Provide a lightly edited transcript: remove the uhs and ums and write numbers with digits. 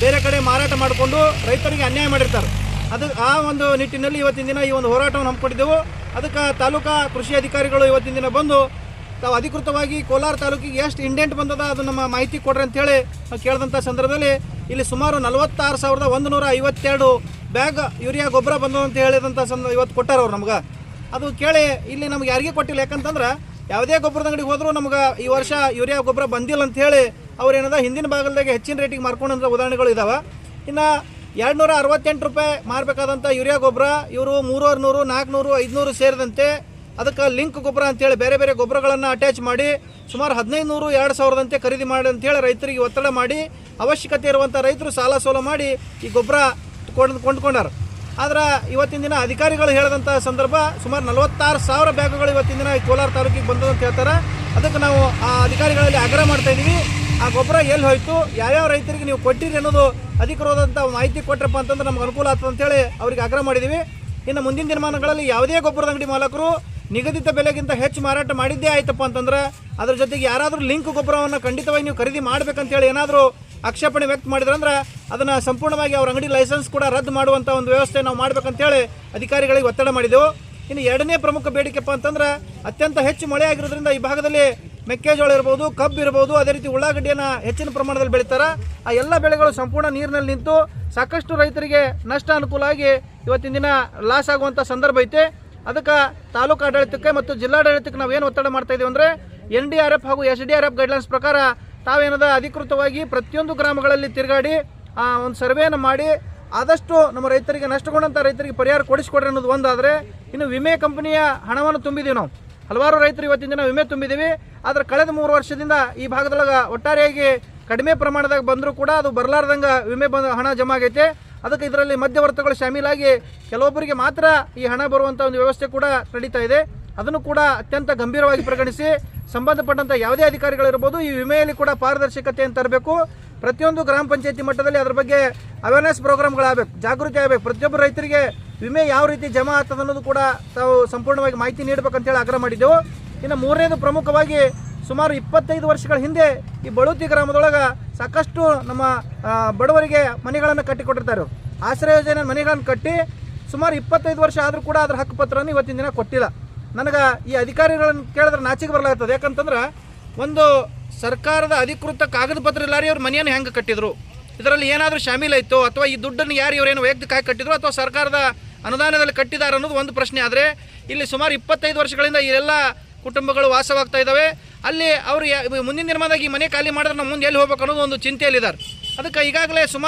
ಬೇರೆ ಕಡೆ ಮಾರಾಟ ಮಾಡಿಕೊಂಡು ರೈತರಿಗೆ ಅನ್ಯಾಯ ಮಾಡಿರ್ತಾರೆ. ಆ ಒಂದು ನಿಟ್ಟಿನಲ್ಲಿ ಇವತ್ತಿನ ದಿನ ಈ ಒಂದು ಹೋರಾಟವನ್ನು ಹಮ್ಮಿಕೊಂಡಿದ್ದೆವು. ಅದಕ್ಕೆ ತಾಲೂಕಾ ಕೃಷಿ ಅಧಿಕಾರಿಗಳು ಇವತ್ತಿನ ದಿನ ಬಂದು ತಾವು ಅಧಿಕೃತವಾಗಿ ಕೋಲಾರ ತಾಲೂಕಿಗೆ ಎಷ್ಟು ಇಂಡೆಂಟ್ ಬಂದದ ಅದು ನಮ್ಮ ಮಾಹಿತಿ ಕೊಡ್ರಿ ಅಂತೇಳಿ ಕೇಳಿದಂಥ ಸಂದರ್ಭದಲ್ಲಿ ಇಲ್ಲಿ ಸುಮಾರು 46,152 ಬ್ಯಾಗ್ ಯೂರಿಯಾ ಗೊಬ್ಬರ ಬಂದು ಅಂತ ಹೇಳಿದಂಥ ಇವತ್ತು ಕೊಟ್ಟಾರ ಅವ್ರು ನಮ್ಗೆ. ಅದು ಕೇಳಿ ಇಲ್ಲಿ ನಮ್ಗೆ ಯಾರಿಗೂ ಕೊಟ್ಟಿಲ್ಲ. ಯಾಕಂತಂದ್ರೆ ಯಾವುದೇ ಗೊಬ್ಬರದ ಅಂಗಡಿಗೆ ಹೋದರೂ ನಮ್ಗೆ ಈ ವರ್ಷ ಯೂರಿಯಾ ಗೊಬ್ಬರ ಬಂದಿಲ್ಲ ಅಂತ ಹೇಳಿ ಅವ್ರು ಏನದ ಹಿಂದಿನ ಭಾಗದಾಗೆ ಹೆಚ್ಚಿನ ರೇಟಿಗೆ ಮಾರ್ಕೊಂಡಂಥ ಉದಾಹರಣೆಗಳು ಇದ್ದಾವೆ. ಇನ್ನು 268 ರೂಪಾಯಿ ಮಾರಬೇಕಾದಂಥ ಯೂರಿಯಾ ಗೊಬ್ಬರ ಇವರು 300, 400, 500 ಸೇರಿದಂತೆ ಅದಕ್ಕೆ ಲಿಂಕ್ ಗೊಬ್ಬರ ಅಂತೇಳಿ ಬೇರೆ ಬೇರೆ ಗೊಬ್ಬರಗಳನ್ನು ಅಟ್ಯಾಚ್ ಮಾಡಿ ಸುಮಾರು 1500, 2000 ಖರೀದಿ ಮಾಡಿ ಅಂತೇಳಿ ರೈತರಿಗೆ ಒತ್ತಡ ಮಾಡಿ ಅವಶ್ಯಕತೆ ಇರುವಂಥ ರೈತರು ಸಾಲ ಸೋಲ ಮಾಡಿ ಈ ಗೊಬ್ಬರ ಕೊಂಡ್ಕೊಂಡಾರ. ಆದ್ರೆ ಇವತ್ತಿನ ದಿನ ಅಧಿಕಾರಿಗಳು ಹೇಳಿದಂಥ ಸಂದರ್ಭ ಸುಮಾರು 46,000 ಬ್ಯಾಗುಗಳು ಇವತ್ತಿನ ದಿನ ಕೋಲಾರ ತಾಲೂಕಿಗೆ ಬಂದದಂತ ಹೇಳ್ತಾರೆ. ಅದಕ್ಕೆ ನಾವು ಆ ಅಧಿಕಾರಿಗಳಲ್ಲಿ ಆಗ್ರಹ ಮಾಡ್ತಾಯಿದ್ದೀವಿ, ಆ ಗೊಬ್ಬರ ಎಲ್ಲಿ ಹೋಯಿತು, ಯಾವ್ಯಾವ ರೈತರಿಗೆ ನೀವು ಕೊಟ್ಟಿರಿ ಅನ್ನೋದು ಅಧಿಕೃತವಾದಂಥ ಮಾಹಿತಿ ಕೊಟ್ಟರಪ್ಪ ಅಂತಂದ್ರೆ ನಮ್ಗೆ ಅನುಕೂಲ ಆಗ್ತದೆ ಅಂತೇಳಿ ಅವ್ರಿಗೆ ಆಗ್ರಹ ಮಾಡಿದ್ದೀವಿ. ಇನ್ನು ಮುಂದಿನ ದಿನಮಾನಗಳಲ್ಲಿ ಯಾವುದೇ ಗೊಬ್ಬರದ ಅಂಗಡಿ ಮಾಲಕರು ನಿಗದಿತ ಬೆಲೆಗಿಂತ ಹೆಚ್ಚು ಮಾರಾಟ ಮಾಡಿದ್ದೇ ಆಯ್ತಪ್ಪ ಅಂತಂದ್ರೆ ಅದ್ರ ಜೊತೆಗೆ ಯಾರಾದರೂ ಲಿಂಕ್ ಗೊಬ್ಬರವನ್ನು ಖಂಡಿತವಾಗಿ ನೀವು ಖರೀದಿ ಮಾಡಬೇಕಂತೇಳಿ ಏನಾದರೂ ಆಕ್ಷೇಪಣೆ ವ್ಯಕ್ತ ಮಾಡಿದ್ರಂದ್ರೆ ಅದನ್ನು ಸಂಪೂರ್ಣವಾಗಿ ಅವ್ರ ಅಂಗಡಿ ಲೈಸೆನ್ಸ್ ಕೂಡ ರದ್ದು ಮಾಡುವಂಥ ಒಂದು ವ್ಯವಸ್ಥೆ ನಾವು ಮಾಡಬೇಕಂತೇಳಿ ಅಧಿಕಾರಿಗಳಿಗೆ ಒತ್ತಡ ಮಾಡಿದೆವು. ಇನ್ನು ಎರಡನೇ ಪ್ರಮುಖ ಬೇಡಿಕೆಪ್ಪ ಅಂತಂದ್ರೆ ಅತ್ಯಂತ ಹೆಚ್ಚು ಮಳೆ ಆಗಿರೋದ್ರಿಂದ ಈ ಭಾಗದಲ್ಲಿ ಮೆಕ್ಕೆಜೋಳ ಇರ್ಬೋದು, ಕಬ್ಬು ಇರ್ಬೋದು, ಅದೇ ರೀತಿ ಉಳ್ಳಾಗಡ್ಡಿಯನ್ನು ಹೆಚ್ಚಿನ ಪ್ರಮಾಣದಲ್ಲಿ ಬೆಳೀತಾರೆ. ಆ ಎಲ್ಲ ಬೆಳೆಗಳು ಸಂಪೂರ್ಣ ನೀರಿನಲ್ಲಿ ನಿಂತು ಸಾಕಷ್ಟು ರೈತರಿಗೆ ನಷ್ಟ ಅನುಕೂಲ ಆಗಿ ಇವತ್ತಿನ ದಿನ ಲಾಸ್ ಆಗುವಂಥ ಸಂದರ್ಭ ಐತೆ. ಅದಕ್ಕೆ ತಾಲೂಕು ಆಡಳಿತಕ್ಕೆ ಮತ್ತು ಜಿಲ್ಲಾಡಳಿತಕ್ಕೆ ನಾವೇನು ಒತ್ತಡ ಮಾಡ್ತಾ ಇದ್ದೀವಿ ಅಂದರೆ NDRF ಹಾಗೂ SDRF ಗೈಡ್ಲೈನ್ಸ್ ಪ್ರಕಾರ ತಾವೇನದ ಅಧಿಕೃತವಾಗಿ ಪ್ರತಿಯೊಂದು ಗ್ರಾಮಗಳಲ್ಲಿ ತಿರುಗಾಡಿ ಒಂದು ಸರ್ವೆಯನ್ನು ಮಾಡಿ ಆದಷ್ಟು ನಮ್ಮ ರೈತರಿಗೆ ನಷ್ಟಗೊಂಡಂಥ ರೈತರಿಗೆ ಪರಿಹಾರ ಕೊಡಿಸ್ಕೊಡ್ರಿ ಅನ್ನೋದು ಒಂದಾದರೆ, ಇನ್ನು ವಿಮೆ ಕಂಪನಿಯ ಹಣವನ್ನು ತುಂಬಿದ್ದೀವಿ. ನಾವು ಹಲವಾರು ರೈತರು ಇವತ್ತಿನ ದಿನ ವಿಮೆ ತುಂಬಿದ್ದೀವಿ. ಆದರೆ ಕಳೆದ 3 ವರ್ಷದಿಂದ ಈ ಭಾಗದೊಳಗೆ ಒಟ್ಟಾರೆಯಾಗಿ ಕಡಿಮೆ ಪ್ರಮಾಣದಾಗ ಬಂದರೂ ಕೂಡ ಅದು ಬರಲಾರ್ದಂಗೆ ವಿಮೆ ಹಣ ಜಮಾ ಆಗೈತೆ. ಅದಕ್ಕೆ ಇದರಲ್ಲಿ ಮಧ್ಯವರ್ತಿಗಳು ಶಾಮೀಲಾಗಿ ಕೆಲವೊಬ್ಬರಿಗೆ ಮಾತ್ರ ಈ ಹಣ ಬರುವಂಥ ಒಂದು ವ್ಯವಸ್ಥೆ ಕೂಡ ನಡೀತಾ ಇದೆ. ಅದನ್ನು ಕೂಡ ಅತ್ಯಂತ ಗಂಭೀರವಾಗಿ ಪರಿಗಣಿಸಿ ಸಂಬಂಧಪಟ್ಟಂಥ ಯಾವುದೇ ಅಧಿಕಾರಿಗಳಿರ್ಬೋದು ಈ ವಿಮೆಯಲ್ಲಿ ಕೂಡ ಪಾರದರ್ಶಕತೆಯನ್ನು ತರಬೇಕು. ಪ್ರತಿಯೊಂದು ಗ್ರಾಮ ಪಂಚಾಯತಿ ಮಟ್ಟದಲ್ಲಿ ಅದರ ಬಗ್ಗೆ ಅವೇರ್ನೆಸ್ ಪ್ರೋಗ್ರಾಮ್ಗಳಾಗಬೇಕು, ಜಾಗೃತಿ ಆಗಬೇಕು. ಪ್ರತಿಯೊಬ್ಬರು ರೈತರಿಗೆ ವಿಮೆ ಯಾವ ರೀತಿ ಜಮಾ ಆಗ್ತದೆ ಅನ್ನೋದು ಕೂಡ ತಾವು ಸಂಪೂರ್ಣವಾಗಿ ಮಾಹಿತಿ ನೀಡಬೇಕಂತೇಳಿ ಆಗ್ರಹ ಮಾಡಿದ್ದೆವು. ಇನ್ನು ಮೂರನೇದು ಪ್ರಮುಖವಾಗಿ ಸುಮಾರು 25 ವರ್ಷಗಳ ಹಿಂದೆ ಈ ಬಳುತಿ ಗ್ರಾಮದೊಳಗೆ ಸಾಕಷ್ಟು ನಮ್ಮ ಬಡವರಿಗೆ ಮನೆಗಳನ್ನು ಕಟ್ಟಿಕೊಟ್ಟಿರ್ತಾರೆ. ಆಶ್ರಯ ಯೋಜನೆ ಮನೆಗಳನ್ನು ಕಟ್ಟಿ ಸುಮಾರು 25 ವರ್ಷ ಆದರೂ ಕೂಡ ಅದರ ಹಕ್ಕುಪತ್ರವನ್ನು ಇವತ್ತಿನ ದಿನ ಕೊಟ್ಟಿಲ್ಲ. ನನಗೆ ಈ ಅಧಿಕಾರಿಗಳನ್ನು ಕೇಳಿದ್ರೆ ನಾಚಿಕೆ ಬರಲಾಗ್ತದೆ. ಯಾಕಂತಂದ್ರೆ ಒಂದು ಸರ್ಕಾರದ ಅಧಿಕೃತ ಕಾಗದ ಪತ್ರ ಇಲ್ಲಾರಿ ಅವ್ರ ಮನೆಯನ್ನು ಹೆಂಗೆ ಕಟ್ಟಿದ್ರು, ಇದರಲ್ಲಿ ಏನಾದರೂ ಶಾಮೀಲಾಯಿತು ಅಥವಾ ಈ ದುಡ್ಡನ್ನು ಯಾರು ಇವರೇನು ವೈಯಕ್ತಿಕವಾಗಿ ಕಟ್ಟಿದ್ರು ಅಥವಾ ಸರ್ಕಾರದ ಅನುದಾನದಲ್ಲಿ ಕಟ್ಟಿದ್ದಾರೆ ಅನ್ನೋದು ಒಂದು ಪ್ರಶ್ನೆ. ಆದರೆ ಇಲ್ಲಿ ಸುಮಾರು 25 ವರ್ಷಗಳಿಂದ ಈ ಎಲ್ಲ ಕುಟುಂಬಗಳು ವಾಸವಾಗ್ತಾ ಇದ್ದಾವೆ. ಅಲ್ಲಿ ಅವರು ಮುಂದಿನ ದಿನಮಾನದಾಗ ಈ ಮನೆ ಖಾಲಿ ಮಾಡಿದ್ರೆ ನಾವು ಮುಂದೆ ಎಲ್ಲಿ ಹೋಗ್ಬೇಕು ಅನ್ನೋದು ಒಂದು ಚಿಂತೆಯಲ್ಲಿದ್ದಾರೆ. ಅದಕ್ಕೆ ಈಗಾಗಲೇ ಸುಮಾರು